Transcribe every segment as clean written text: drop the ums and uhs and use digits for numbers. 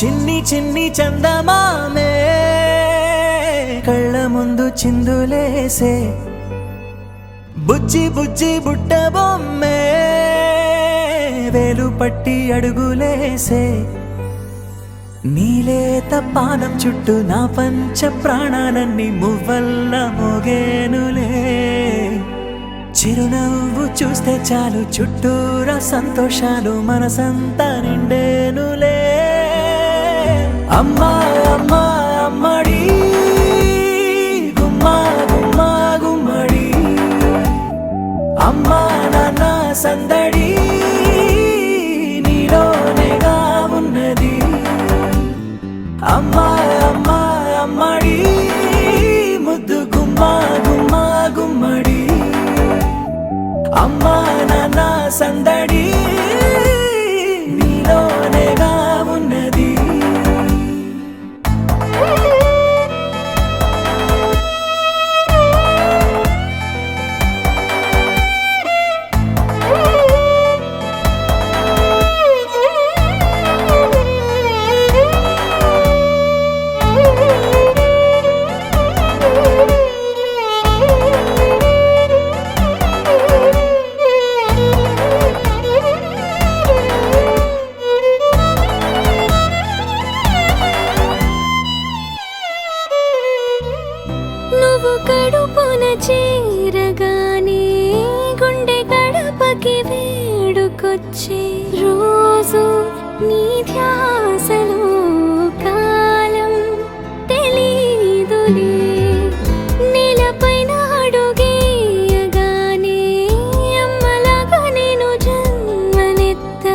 చిన్ని చిన్ని చందమామే కళ్ళ ముందు చిందులేసే బుజ్జి బుజ్జి బుట్ట బొమ్మే వేలు పట్టి అడుగులేసే నీలేత పానం చుట్టూ నా పంచ ప్రాణాలన్నీ మువ్వల్ల మోగేనులే చిరునవ్వు చూస్తే చాలు చుట్టూరా సంతోషాలు మనసంతా నిండేనులే అమ్మా అమ్మా అమ్మడి గుమ్మా గుమ్మా గుమ్మడి అమ్మా నాన్న సందడి నీలోనేగా ఉన్నది అమ్మా అమ్మా అమ్మడి ముద్దు గుమ్మా గుమ్మా గుమ్మడి అమ్మా నాన్న సందడి నీలోనేగా ఉన్నది నువ్వు కడుపున చేరగానే గుండె గడపకి వేడుకొచ్చే రోజు నీ ధ్యాసలో కాలం తెలీదులే నేలపైన అడుగేయగానే అమ్మలాగా నేను జన్మనెత్త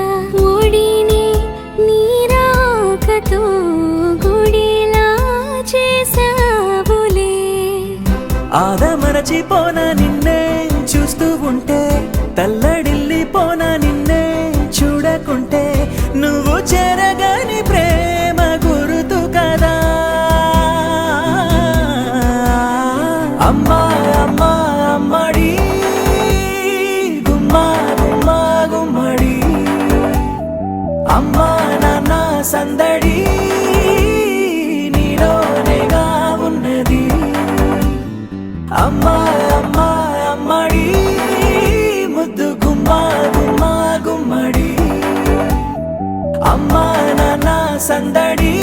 ఒడిని నీ రాకతో గుడిలా చేసావులే ఆదమరచిపోనా నిన్నే చూస్తూ ఉంటే తల్లడిల్లిపోనా నిన్నే చూడకుంటే నువ్వు చెరగని ప్రేమ గురుతు కదా అమ్మా అమ్మా అమ్మడి గుమ్మా గుమ్మా గుమ్మడి అమ్మా నాన్న సందడి నీలోనేగా ఉన్నది అమ్మా అమ్మా అమ్మడి ముద్దు గుమ్మా గుమ్మా గుమ్మడి అమ్మా నాన్న సందడి